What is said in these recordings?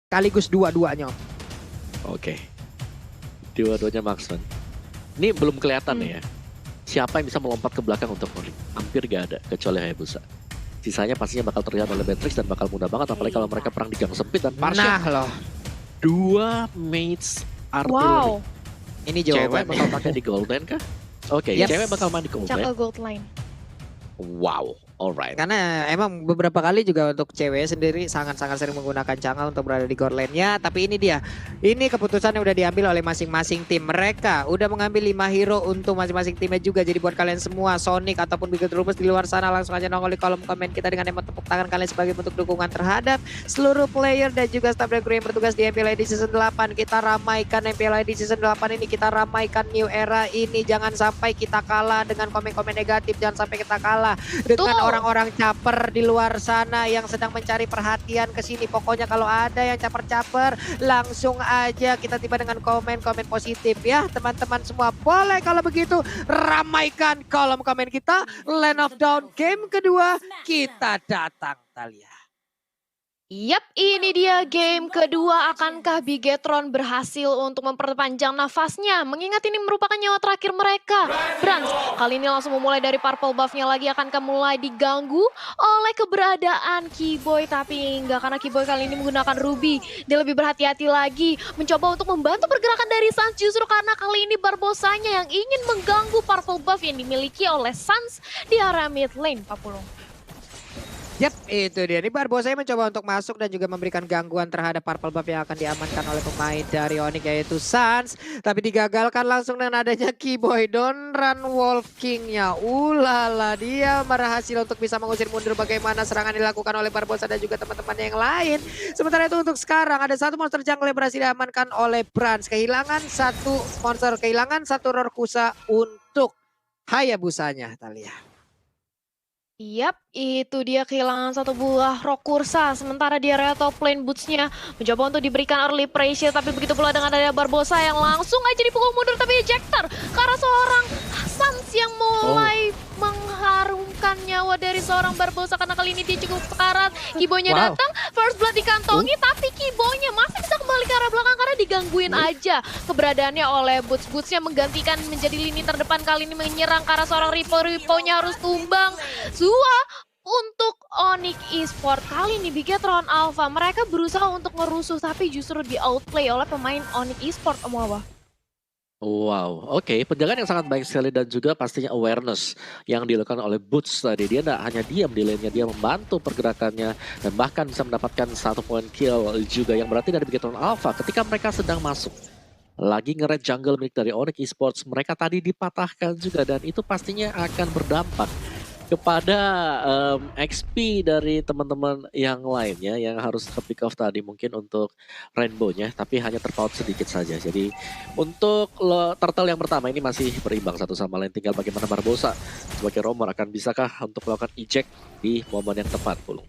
sekaligus dua-duanya. Oke. Dua-duanya marksman. Ini belum kelihatan ya. Siapa yang bisa melompat ke belakang untuk Onyx? Hampir gak ada, kecuali Hayabusa. Sisanya pastinya bakal terlihat oleh Matrix dan bakal mudah banget, apalagi kalau mereka perang di gang sempit dan Parsha. Nah loh. 2 mates artillery. Wow. Ini Cewek jawabannya. bakal pakai di Golden kah? Oke, Yes. cewek bakal main di Golden. Jungle Gold Line. Wow, alright. Karena emang beberapa kali juga untuk cewek sendiri sangat-sangat sering menggunakan jungle untuk berada di gold lane-nya. Tapi ini dia, ini keputusan yang udah diambil oleh masing-masing tim. Mereka udah mengambil 5 hero untuk masing-masing timnya juga. Jadi buat kalian semua, Sonic ataupun Bigot Rumus di luar sana, langsung aja nongol di kolom komen kita dengan emot tepuk tangan kalian sebagai bentuk dukungan terhadap seluruh player dan juga staff dan kru yang bertugas di MPL ID Season 8. Kita ramaikan MPL ID Season 8 ini, kita ramaikan New Era ini. Jangan sampai kita kalah dengan komen-komen negatif, jangan sampai kita kalah dengan orang-orang caper di luar sana yang sedang mencari perhatian ke sini. Pokoknya kalau ada yang caper-caper, langsung aja kita tiba dengan komen-komen positif ya teman-teman semua. Boleh kalau begitu ramaikan kolom komen kita. Land of Dawn game kedua kita datang, Talia. Yap, ini dia game kedua. Akankah Bigetron berhasil untuk memperpanjang nafasnya? Mengingat ini merupakan nyawa terakhir mereka. Brans kali ini langsung memulai dari purple buff-nya lagi. Akankah mulai diganggu oleh keberadaan Keyboy? Tapi enggak, karena Keyboy kali ini menggunakan Ruby. Dia lebih berhati-hati lagi. Mencoba untuk membantu pergerakan dari Sans. Justru karena kali ini Barbosanya yang ingin mengganggu purple buff yang dimiliki oleh Sans di area mid lane, Pak Pulung. Yap, itu dia. Ini Barbosa mencoba untuk masuk dan juga memberikan gangguan terhadap purple buff yang akan diamankan oleh pemain dari Onyx yaitu Sans. Tapi digagalkan langsung dengan adanya Keyboy. Don't run Wolf King-nya. Ulala, dia berhasil untuk bisa mengusir mundur bagaimana serangan dilakukan oleh Barbosa dan juga teman-teman yang lain. Sementara itu untuk sekarang ada satu monster jungle yang berhasil diamankan oleh Brans. Kehilangan satu monster, kehilangan satu Rorkusa untuk Hayabusanya, Talia. Yap, itu dia kehilangan satu buah Rorkusa. Sementara di area top lane Boots-nya mencoba untuk diberikan early pressure. Tapi begitu pula dengan ada Barbosa yang langsung aja dipukul mundur. Tapi ejector karena seorang Sans yang mulai mengharumkan nyawa dari seorang Barbosa. Karena kali ini dia cukup sekarat. Keyboy-nya datang, first blood dikantongi. Tapi Keyboy-nya masih bisa kembali ke arah belakang karena digangguin aja keberadaannya oleh Boots. Boots-nya menggantikan menjadi lini terdepan. Kali ini menyerang karena seorang Ripo-nya harus tumbang. Untuk Onyx Esports kali ini Bigetron Alpha mereka berusaha untuk ngerusuh tapi justru di outplay oleh pemain Onyx Esports, Om Wawa. Wow, oke. Penjagaan yang sangat baik sekali dan juga pastinya awareness yang dilakukan oleh Boots tadi. Dia tidak hanya diam di lane-nya, dia membantu pergerakannya dan bahkan bisa mendapatkan 1 point kill juga yang berarti dari Bigetron Alpha ketika mereka sedang masuk. Lagi nge-red jungle milik dari Onyx Esports, mereka tadi dipatahkan juga dan itu pastinya akan berdampak kepada XP dari teman-teman yang lainnya yang harus ke-pick off tadi mungkin untuk Rainbow-nya tapi hanya terpaut sedikit saja. Jadi untuk turtle yang pertama ini masih berimbang satu sama lain, tinggal bagaimana Barbosa sebagai roamer akan bisakah untuk melakukan eject di momen yang tepat, Pulung.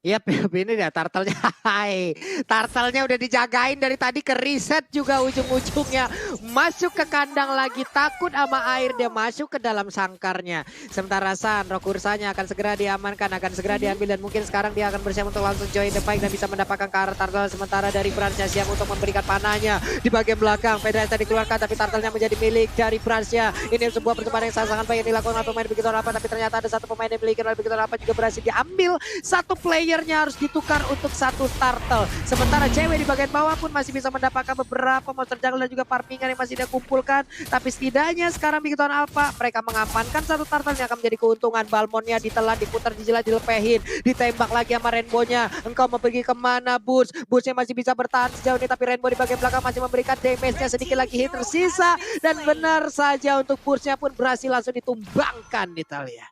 Yap, ini dia turtle-nya. Hai, turtle-nya udah dijagain dari tadi ke reset juga ujung-ujungnya. Masuk ke kandang lagi, takut sama air dia masuk ke dalam sangkarnya. Sementara San, Rorkusanya akan segera diamankan, akan segera diambil dan mungkin sekarang dia akan bersiap untuk langsung join the fight dan bisa mendapatkan ke arah turtle. Sementara dari Bransnya siap untuk memberikan panahnya di bagian belakang. Federasi dikeluarkan tapi turtle-nya menjadi milik dari Bransnya. Ini sebuah percobaan yang sangat baik yang dilakukan oleh pemain Bigetron Alpha tapi ternyata ada satu pemain yang dimiliki oleh Bigetron Alpha juga berhasil diambil. Satu playernya harus ditukar untuk satu turtle. Sementara cewek di bagian bawah pun masih bisa mendapatkan beberapa monster jungle dan juga farmingan yang masih dia kumpulkan. Tapi setidaknya sekarang Bigetron Alpha mereka mengamankan satu turtle yang akan menjadi keuntungan. Balmonnya ditelan, diputar, dijelat, dilepehin. Ditembak lagi sama Rainbow-nya. Engkau mau pergi kemana, Boots? Boots-nya masih bisa bertahan sejauh ini tapi Rainbow di bagian belakang masih memberikan damage-nya, sedikit lagi hit tersisa. Dan benar saja untuk Boots-nya pun berhasil langsung ditumbangkan di Talia.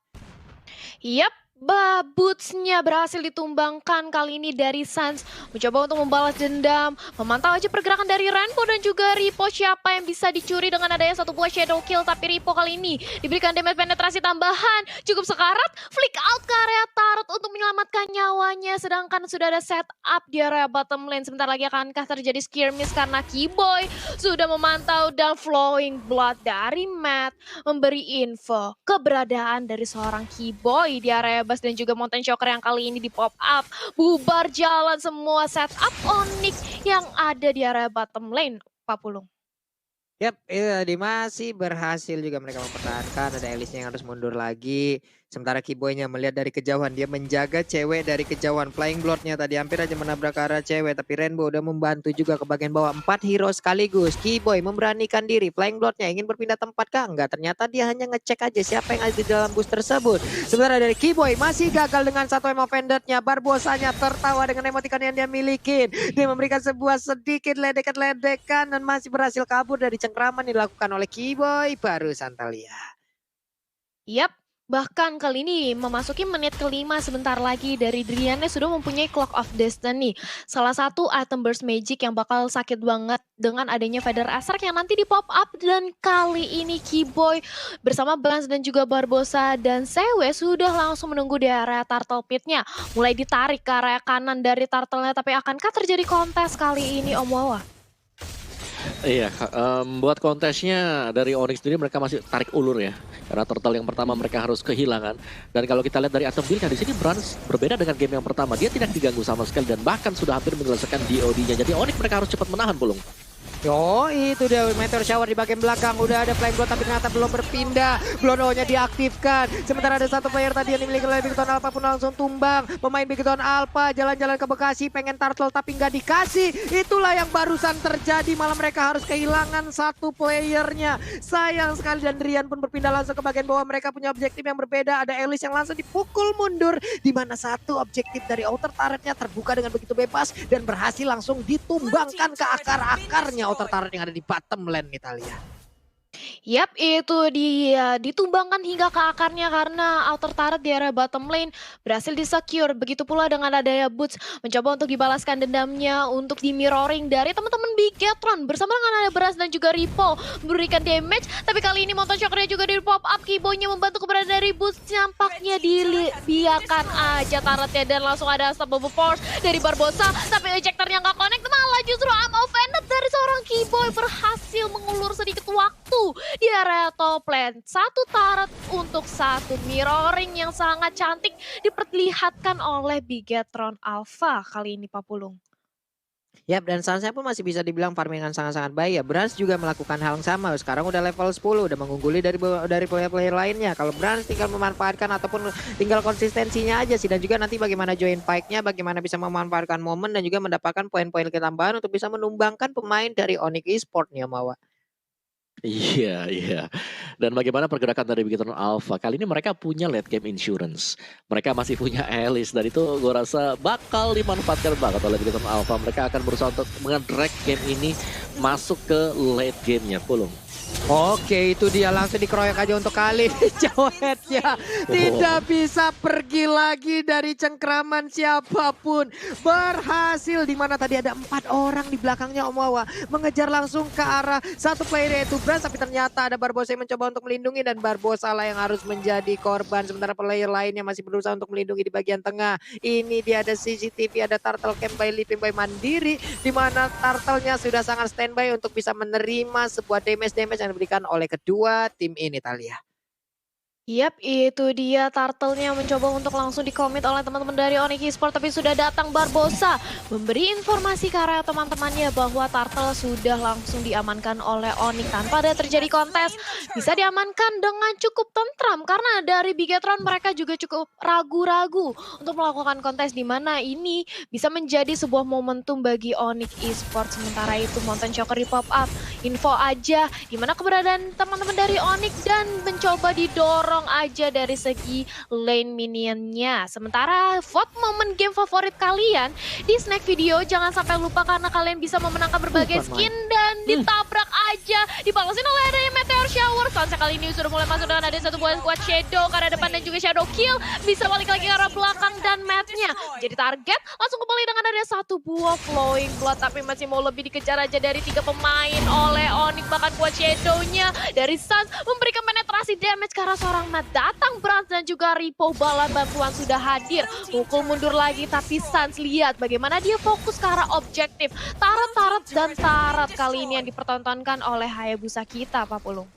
Yap. Boots-nya berhasil ditumbangkan kali ini dari Sans. Mencoba untuk membalas dendam. Memantau aja pergerakan dari Rainbow dan juga Ripo. Siapa yang bisa dicuri dengan adanya satu buah shadow kill. Tapi Ripo kali ini diberikan damage penetrasi tambahan. Cukup sekarat. Flick out ke area turret untuk menyelamatkan nyawanya. Sedangkan sudah ada setup di area bottom lane. Sebentar lagi akankah terjadi skirmish karena Keyboy sudah memantau dan flowing blood dari Matt. Memberi info keberadaan dari seorang Keyboy di area bebas dan juga Mountain Shocker yang kali ini di pop up. Bubar jalan semua setup Onyx yang ada di area bottom lane, Pak Pulung. Yap, itu tadi masih berhasil juga mereka mempertahankan. Ada Elisnya yang harus mundur lagi. Sementara Kiboynya melihat dari kejauhan. Dia menjaga cewek dari kejauhan. Flying Bloodnya tadi hampir aja menabrak ke arah cewek. Tapi Rainbow udah membantu juga ke bagian bawah. 4 hero sekaligus. Kiboy memberanikan diri. Flying Bloodnya ingin berpindah tempat kah? Enggak, ternyata dia hanya ngecek aja siapa yang ada di dalam bus tersebut. Sementara dari Kiboy masih gagal dengan satu emo vendetnya. Barbosanya tertawa dengan emoticon yang dia milikin. Dia memberikan sebuah sedikit ledekan-ledekan dan masih berhasil kabur dari cengkraman yang dilakukan oleh Kiboy baru Santalia. Yap, bahkan kali ini memasuki menit kelima sebentar lagi dari Driannya sudah mempunyai Clock of Destiny. Salah satu item burst magic yang bakal sakit banget dengan adanya Feather Asrak yang nanti di pop up. Dan kali ini Kiboy bersama Blans dan juga Barbosa dan Sewe sudah langsung menunggu di area Turtle Pit-nya. Mulai ditarik ke area kanan dari Turtle-nya, tapi akankah terjadi kontes kali ini Om Wawa? Iya, buat kontesnya dari Onyx sendiri mereka masih tarik ulur ya. Karena turtle yang pertama mereka harus kehilangan. Dan kalau kita lihat dari item build-nya di sini Brans berbeda dengan game yang pertama. Dia tidak diganggu sama sekali dan bahkan sudah hampir menyelesaikan DOD-nya. Jadi Onyx mereka harus cepat menahan Pulung. Yo, itu dia Meteor Shower di bagian belakang. Udah ada Flame Blood tapi ternyata belum berpindah. Blono-nya diaktifkan. Sementara ada satu player tadi yang dimiliki oleh Bigton Alpha pun langsung tumbang. Pemain Bigton Alpha jalan-jalan ke Bekasi pengen turtle tapi nggak dikasih. Itulah yang barusan terjadi. Malah mereka harus kehilangan satu playernya. Sayang sekali dan Rian pun berpindah langsung ke bagian bawah. Mereka punya objektif yang berbeda. Ada Elis yang langsung dipukul mundur. Di mana satu objektif dari outer turretnya terbuka dengan begitu bebas. Dan berhasil langsung ditumbangkan ke akar-akarnya outer turret yang ada di bottom lane Italia. Yap, itu dia ditumbangkan hingga ke akarnya karena outer turret di area bottom lane berhasil disecure. Begitu pula dengan adanya Boots mencoba untuk dibalaskan dendamnya untuk di mirroring dari teman-teman Bigetron bersama dengan ada Beras dan juga Ripo memberikan damage. Tapi kali ini Mountain Shocker juga di pop up. Kiboynya membantu keberadaan dari Boots, nampaknya dibiarkan aja turretnya dan langsung ada Unstoppable Force dari Barbosa. Tapi ejectornya nggak connect, malah justru offended dari seorang Kiboy berhasil mengulur sedikit waktu di area top lane. Satu turret untuk satu mirroring yang sangat cantik diperlihatkan oleh Bigetron Alpha kali ini Pak Pulung. Yap, dan Sansa pun masih bisa dibilang farmingan sangat-sangat baik ya. Brans juga melakukan hal yang sama. Sekarang udah level 10, udah mengungguli dari player-player lainnya. Kalau Brans tinggal memanfaatkan ataupun tinggal konsistensinya aja sih. Dan juga nanti bagaimana join fight-nya, bagaimana bisa memanfaatkan momen dan juga mendapatkan poin-poin ketambahan untuk bisa menumbangkan pemain dari Onyx Esports nih Mawa. Iya, iya. Dan bagaimana pergerakan dari Bigetron Alpha? Kali ini mereka punya late game insurance. Mereka masih punya Alice dan itu gue rasa bakal dimanfaatkan banget oleh Bigetron Alpha. Mereka akan berusaha untuk nge-drag game ini masuk ke late game-nya, Pulung. Oke, itu dia langsung dikeroyok aja untuk kali Cowetnya tidak bisa pergi lagi dari cengkraman siapapun. Berhasil di mana tadi ada 4 orang di belakangnya Om Wawa mengejar langsung ke arah satu player yaitu Brans, tapi ternyata ada Barbosa yang mencoba untuk melindungi dan Barbosa lah yang harus menjadi korban. Sementara player lainnya masih berusaha untuk melindungi di bagian tengah. Ini dia ada CCTV, ada Turtle Camp by Living by Mandiri di mana Turtle-nya sudah sangat standby untuk bisa menerima sebuah damage yang diberikan oleh kedua tim ini Talia. Yap, itu dia Turtle-nya mencoba untuk langsung dikomit oleh teman-teman dari Onyx Esports, tapi sudah datang Barbosa memberi informasi ke arah teman-temannya bahwa Turtle sudah langsung diamankan oleh Onyx tanpa ada terjadi kontes. Bisa diamankan dengan cukup tentram karena dari Bigetron mereka juga cukup ragu-ragu untuk melakukan kontes di mana ini bisa menjadi sebuah momentum bagi Onyx Esports. Sementara itu Mountain Shocker di pop up info aja di mana keberadaan teman-teman dari Onyx dan mencoba didorong aja dari segi lane minionnya. Sementara vote momen game favorit kalian di snack video, jangan sampai lupa karena kalian bisa memenangkan berbagai skin dan ditabrak aja dibalasin oleh adanya Meteor Shower. Sansa kali ini sudah mulai masuk dengan ada satu buah squad Shadow ke arah depan dan juga Shadow Kill bisa balik lagi ke arah belakang dan mapnya jadi target langsung kembali dengan ada satu buah Flowing Blood, tapi masih mau lebih dikejar aja dari 3 pemain oleh Onyx. Bahkan buat Shadow-nya dari Sans memberikan penetrasi damage ke arah seorang Matt. Datang Brans dan juga Ripo, bala bantuan sudah hadir. Pukul mundur lagi tapi Sans lihat bagaimana dia fokus ke arah objektif. Tarat dan tarat kali ini yang dipertontonkan oleh Hayabusa kita Pak Pulung.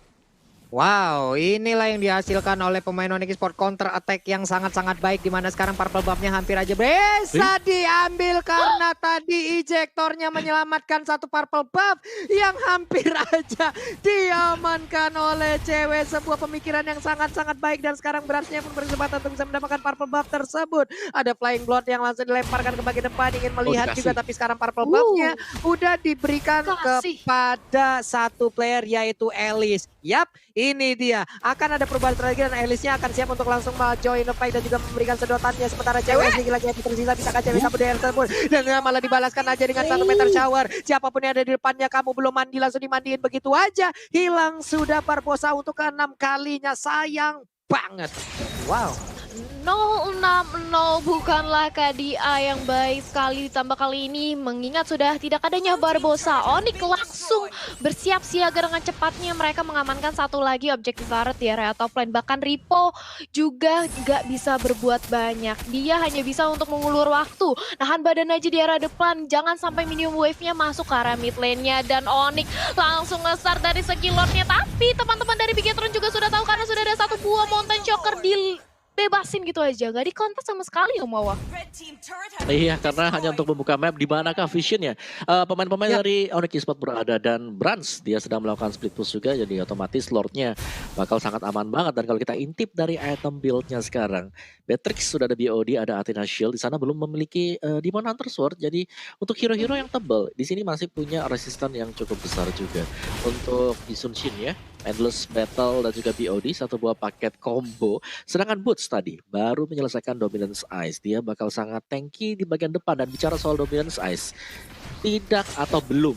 Wow, inilah yang dihasilkan oleh pemain Onyx Sport, counter attack yang sangat-sangat baik, di mana sekarang Purple Buff-nya hampir aja bisa diambil karena tadi ejektornya menyelamatkan satu Purple Buff yang hampir aja diamankan oleh cewek. Sebuah pemikiran yang sangat-sangat baik, dan sekarang Bransnya pun berkesempatan untuk bisa mendapatkan Purple Buff tersebut. Ada Flying Blood yang langsung dilemparkan ke bagian depan, ingin melihat juga, tapi sekarang Purple Buff-nya udah diberikan kepada satu player, yaitu Elis. Yap, ini dia. Akan ada perubahan strategi dan Elisnya akan siap untuk langsung join the fight dan juga memberikan sedotannya. Sementara cewek sedikit lagi yang tersisa, bisakah cewek kabur dari tersebut? Dan malah dibalaskan aja dengan 1 meter shower. Siapapun yang ada di depannya, kamu belum mandi, langsung dimandiin begitu aja. Hilang sudah Barbosa untuk ke-6 kalinya. Sayang banget. Wow. 060 bukanlah KDA yang baik sekali, ditambah kali ini mengingat sudah tidak adanya Barbosa. Onyx langsung bersiap siaga dengan cepatnya, mereka mengamankan satu lagi objektif turret di area top lane. Bahkan Ripo juga gak bisa berbuat banyak, dia hanya bisa untuk mengulur waktu, nahan badan aja di area depan, jangan sampai minion wave-nya masuk ke arah mid lane-nya. Dan Onyx langsung nge-start dari segi lord-nya, tapi teman-teman dari Bigetron juga sudah tahu karena sudah ada satu buah Mountain Choker di bebasin gitu aja, gak dikontak sama sekali Om Wawa. Iya, karena hanya untuk membuka map di manakah visionnya. Pemain-pemain dari Onyx Sport berada, dan Brans dia sedang melakukan split push juga, jadi otomatis Lordnya bakal sangat aman banget. Dan kalau kita intip dari item build-nya sekarang, Beatrix sudah ada BOD, ada Athena Shield, di sana belum memiliki Demon Hunter Sword. Jadi untuk hero-hero yang tebal, di sini masih punya resisten yang cukup besar juga. Untuk Isun Shin ya, Endless Battle dan juga BOD, satu buah paket combo. Sedangkan Boots tadi baru menyelesaikan Dominance Ice. Dia bakal sangat tanky di bagian depan. Dan bicara soal Dominance Ice, tidak atau belum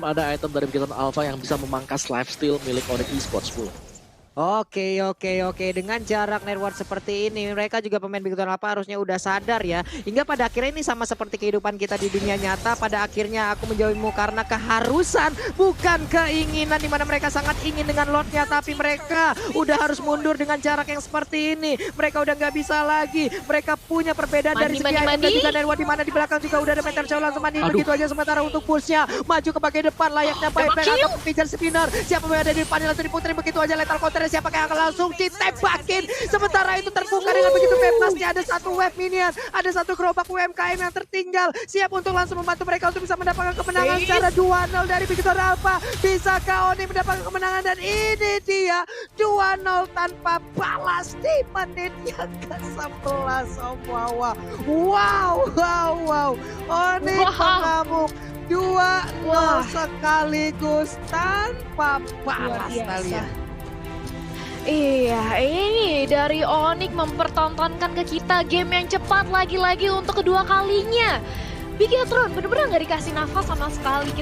ada item dari Bigetron Alpha yang bisa memangkas lifesteal milik Onyx Esports full. Oke. Dengan jarak network seperti ini, mereka juga pemain Bigetron Alpha harusnya udah sadar ya. Hingga pada akhirnya ini sama seperti kehidupan kita di dunia nyata. Pada akhirnya aku menjauhimu karena keharusan, bukan keinginan, dimana mereka sangat ingin dengan Lordnya. Tapi mereka udah harus mundur dengan jarak yang seperti ini. Mereka udah nggak bisa lagi. Mereka punya perbedaan dari segi item dan juga network, dimana di belakang juga udah ada meter show langsung mandi. Begitu aja. Sementara untuk pushnya maju ke bagian depan, layaknya Piper atau Pigeon Spinner. Siapa yang ada di depan langsung diputerin begitu aja. Lethal counter, siapa yang akan langsung ditembakin. Sementara itu terbuka dengan begitu bebasnya, ada satu wave minion, ada satu gerobak UMKM yang tertinggal, siap untuk langsung membantu mereka untuk bisa mendapatkan kemenangan secara 2-0 dari Bigetron Alpha. Bisakah Onyx mendapatkan kemenangan? Dan ini dia 2-0 tanpa balas di menit yang ke-11. Wow. Onyx mengamuk 2-0 sekaligus tanpa balas kalian. Iya, ini dari Onyx mempertontonkan ke kita game yang cepat lagi-lagi untuk kedua kalinya. Bigetron bener-bener gak dikasih nafas sama sekali. Kita